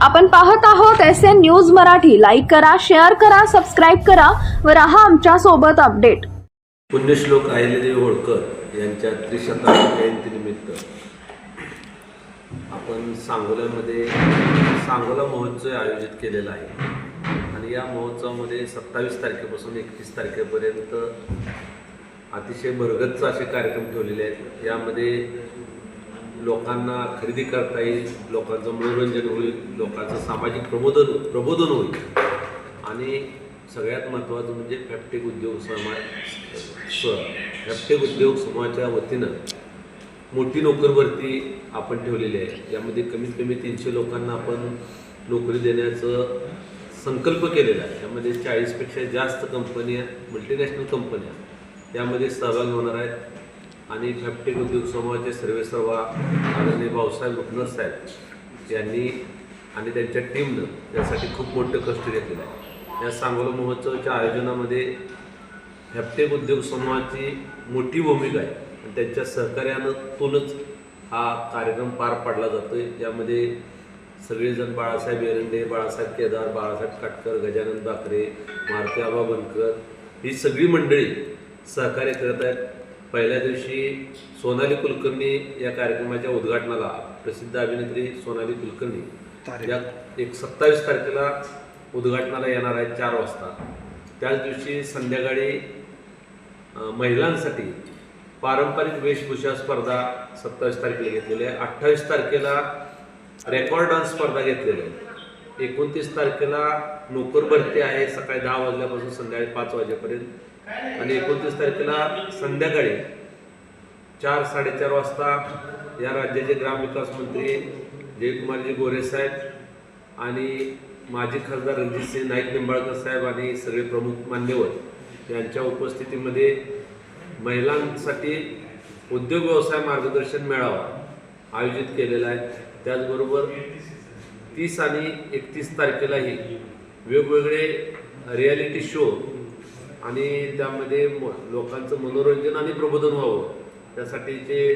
आपण पाहत आहोत SN न्यूज मराठी। लाईक करा, शेअर करा, सबस्क्राइब करा व रहा आमच्या सोबत अपडेट। पुण्यश्लोक अहिल्यादेवी होळकर यांच्या त्रिशताब्दी जयंतीनिमित्त आपण सांगोल्यामध्ये सांगोला महोत्सव आयोजित केलेला आहे आणि या महोत्सवामध्ये 27 तारखेपासून 31 तारखेपर्यंत अतिशय भरगच्च असे कार्यक्रम ठेवलेले आहेत। यामध्ये लोकांना खरेदी करता येईल, लोकांचं मनोरंजन होईल, लोकांचं सामाजिक प्रबोधन होईल आणि सगळ्यात महत्त्वाचं म्हणजे फॅप्टेक उद्योग समूहाच्या वतीनं मोठी नोकर भरती आपण ठेवलेली आहे। यामध्ये कमीत कमी 300 लोकांना आपण नोकरी देण्याचं संकल्प केलेला आहे। यामध्ये 40पेक्षा जास्त कंपन्या, मल्टीनॅशनल कंपन्या यामध्ये सहभागी होणार आहेत आणि फॅप्टेक उद्योग समूहाचे सर्वेसर्वा आदरणीय भाऊसाहेब रुपनर साहेब यांनी आणि त्यांच्या टीमनं यासाठी खूप मोठं कष्ट घेतलेलं आहे। या सांगोला महोत्सवाच्या आयोजनामध्ये फॅप्टेक उद्योग समूहाची मोठी भूमिका आहे आणि त्यांच्या सहकार्यातूनच हा कार्यक्रम पार पाडला जातो आहे। यामध्ये सगळेजण बाळासाहेब एरंडे, बाळासाहेब केदार, बाळासाहेब काटकर, गजानन बाकरे, मारुती आबा बनकर ही सगळी मंडळी सहकार्य करत आहेत। पहिल्या दिवशी सोनाली कुलकर्णी या कार्यक्रमाच्या उद्घाटनाला प्रसिद्ध अभिनेत्री सोनाली कुलकर्णी या 27 तारखेला उद्घाटनाला येणार आहेत 4 वाजता। त्याच दिवशी संध्याकाळी महिलांसाठी पारंपरिक वेशभूषा स्पर्धा 27 तारखेला घेतलेली आहे। 28 तारखेला रेकॉर्ड डान्स स्पर्धा घेतलेली आहे। 29 तारखेला नोकर भरती आहे सकाळी 10 वाजल्यापासून संध्याकाळी 5 वाजेपर्यंत आणि 29 तारखेला संध्याकाळी 4-4:30 वाजता या राज्याचे ग्रामविकास मंत्री जयकुमारजी गोरे साहेब आणि माजी खासदार रणजितसिंह नाईक निंबाळकर साहेब आणि सगळे प्रमुख मान्यवर यांच्या उपस्थितीमध्ये महिलांसाठी उद्योग व्यवसाय मार्गदर्शन मेळावा आयोजित केलेला आहे। त्याचबरोबर 30 आणि 31 तारखेलाही वेगवेगळे रियालिटी शो आणि त्यामध्ये लोकांचं मनोरंजन आणि प्रबोधन व्हावं त्यासाठीचे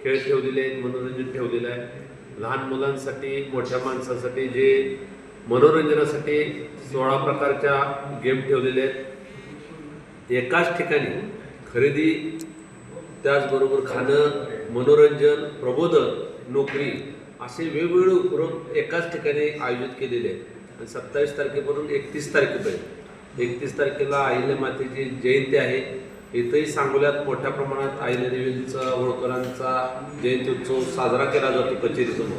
खेळ ठेवलेले आहेत, मनोरंजन ठेवलेलं आहे। लहान मुलांसाठी, मोठ्या माणसासाठी जे मनोरंजनासाठी 16 प्रकारच्या गेम ठेवलेले आहेत। एकाच ठिकाणी खरेदी, त्याचबरोबर खाणं, मनोरंजन, प्रबोधन, नोकरी असे वेगवेगळे उपक्रम एकाच ठिकाणी आयोजित केलेले आहेत आणि 27 तारखेपासून 31 तारखेपर्यंत 31 तारखेला अहिल्या मातेची जयंती आहे। इथंही सांगोल्यात मोठ्या प्रमाणात अहिल्यादेवींचा, होळकरांचा जयंती उत्सव साजरा केला जातो कचेरीसमोर।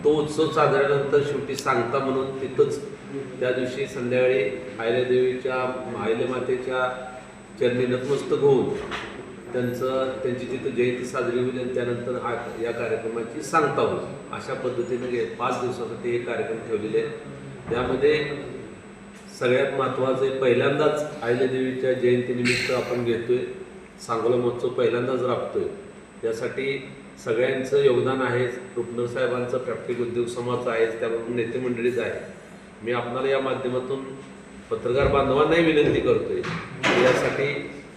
तो उत्सव साजऱ्यानंतर शेवटी सांगता म्हणून तिथंच त्या दिवशी संध्याकाळी अहिल्या मातेच्या चरणी नतमस्तक होऊन त्यांची तिथं जयंती साजरी होईल आणि त्यानंतर या कार्यक्रमाची सांगता होईल। अशा पद्धतीने 5 दिवसासाठी हे कार्यक्रम ठेवलेले आहेत। त्यामध्ये सगळ्यात महत्त्वाचं पहिल्यांदाच अहिल्यादेवीच्या जयंतीनिमित्त आपण घेतोय, सांगोला महोत्सव पहिल्यांदाच राबतोय। त्यासाठी सगळ्यांचं योगदान आहे। रुपनर साहेबांचं फॅप्टेक उद्योग समूहाचं आहे, त्याबरोबर नेते मंडळीच आहे। मी आपणाला या माध्यमातून पत्रकार बांधवांनाही विनंती करतोय, यासाठी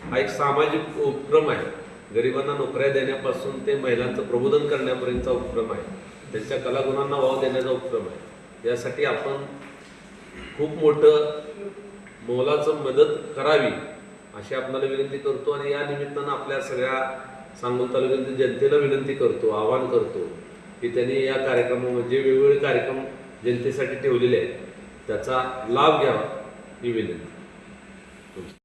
हा एक सामाजिक उपक्रम आहे। गरिबांना नोकऱ्या देण्यापासून ते महिलांचं प्रबोधन करण्यापर्यंतचा उपक्रम आहे, त्यांच्या कलागुणांना वाव देण्याचा उपक्रम आहे। यासाठी आपण खूप मोठं मोलाचं मदत करावी अशी आपल्याला विनंती करतो आणि या निमित्तानं आपल्या सगळ्या सांगोला तालुक्यातील जनतेला विनंती करतो, आवाहन करतो की त्यांनी या कार्यक्रमामध्ये वेगवेगळे कार्यक्रम जनतेसाठी ठेवलेले आहेत त्याचा लाभ घ्यावा ही विनंती।